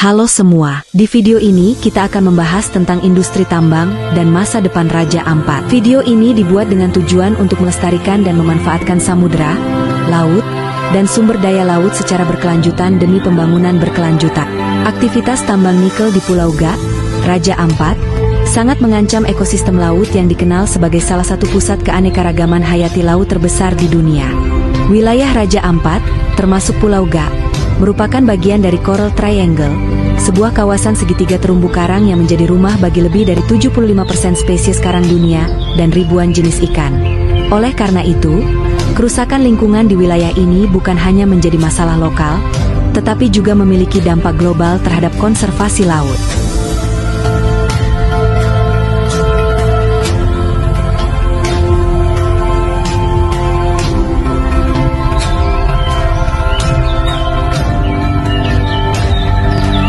Halo semua, di video ini kita akan membahas tentang industri tambang dan masa depan Raja Ampat. Video ini dibuat dengan tujuan untuk melestarikan dan memanfaatkan samudera, laut, dan sumber daya laut secara berkelanjutan demi pembangunan berkelanjutan. Aktivitas tambang nikel di Pulau Ga, Raja Ampat, sangat mengancam ekosistem laut yang dikenal sebagai salah satu pusat keanekaragaman hayati laut terbesar di dunia. Wilayah Raja Ampat, termasuk Pulau Ga, merupakan bagian dari Coral Triangle, sebuah kawasan segitiga terumbu karang yang menjadi rumah bagi lebih dari 75% spesies karang dunia dan ribuan jenis ikan. Oleh karena itu, kerusakan lingkungan di wilayah ini bukan hanya menjadi masalah lokal, tetapi juga memiliki dampak global terhadap konservasi laut.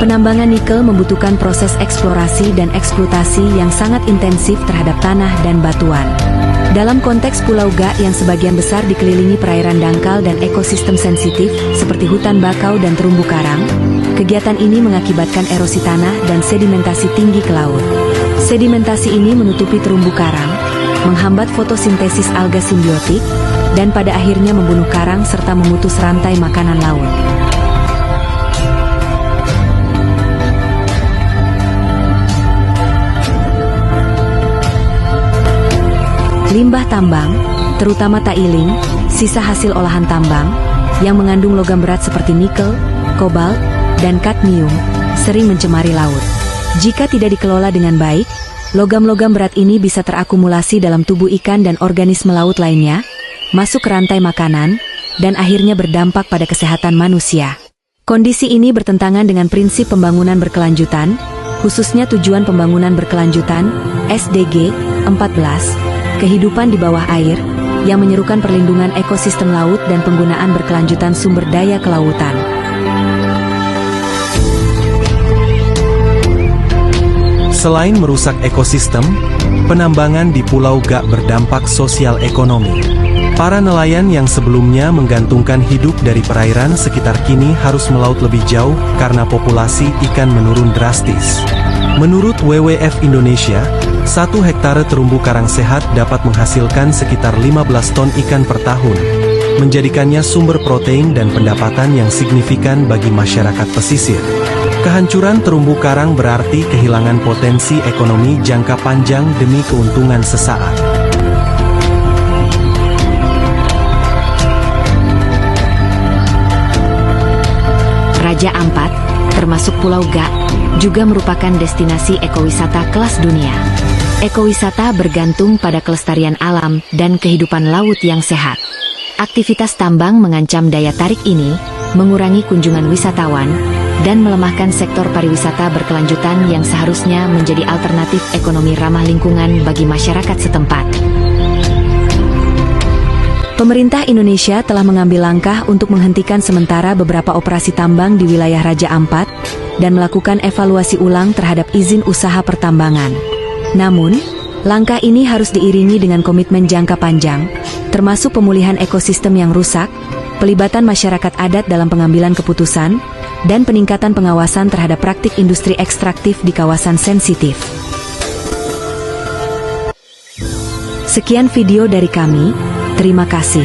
Penambangan nikel membutuhkan proses eksplorasi dan eksploitasi yang sangat intensif terhadap tanah dan batuan. Dalam konteks Pulau Ga yang sebagian besar dikelilingi perairan dangkal dan ekosistem sensitif seperti hutan bakau dan terumbu karang, kegiatan ini mengakibatkan erosi tanah dan sedimentasi tinggi ke laut. Sedimentasi ini menutupi terumbu karang, menghambat fotosintesis alga simbiotik, dan pada akhirnya membunuh karang serta memutus rantai makanan laut. Limbah tambang, terutama tailing, sisa hasil olahan tambang, yang mengandung logam berat seperti nikel, kobalt, dan kadmium, sering mencemari laut. Jika tidak dikelola dengan baik, logam-logam berat ini bisa terakumulasi dalam tubuh ikan dan organisme laut lainnya, masuk ke rantai makanan, dan akhirnya berdampak pada kesehatan manusia. Kondisi ini bertentangan dengan prinsip pembangunan berkelanjutan, khususnya tujuan pembangunan berkelanjutan, SDG 14, kehidupan di bawah air, yang menyerukan perlindungan ekosistem laut dan penggunaan berkelanjutan sumber daya kelautan. Selain merusak ekosistem, penambangan di Pulau Ga berdampak sosial ekonomi. Para nelayan yang sebelumnya menggantungkan hidup dari perairan sekitar kini harus melaut lebih jauh karena populasi ikan menurun drastis. Menurut WWF Indonesia, 1 hektare terumbu karang sehat dapat menghasilkan sekitar 15 ton ikan per tahun, menjadikannya sumber protein dan pendapatan yang signifikan bagi masyarakat pesisir. Kehancuran terumbu karang berarti kehilangan potensi ekonomi jangka panjang demi keuntungan sesaat. Raja Ampat, termasuk Pulau Ga, juga merupakan destinasi ekowisata kelas dunia. Ekowisata bergantung pada kelestarian alam dan kehidupan laut yang sehat. Aktivitas tambang mengancam daya tarik ini, mengurangi kunjungan wisatawan, dan melemahkan sektor pariwisata berkelanjutan yang seharusnya menjadi alternatif ekonomi ramah lingkungan bagi masyarakat setempat. Pemerintah Indonesia telah mengambil langkah untuk menghentikan sementara beberapa operasi tambang di wilayah Raja Ampat dan melakukan evaluasi ulang terhadap izin usaha pertambangan. Namun, langkah ini harus diiringi dengan komitmen jangka panjang, termasuk pemulihan ekosistem yang rusak, pelibatan masyarakat adat dalam pengambilan keputusan, dan peningkatan pengawasan terhadap praktik industri ekstraktif di kawasan sensitif. Sekian video dari kami. Terima kasih.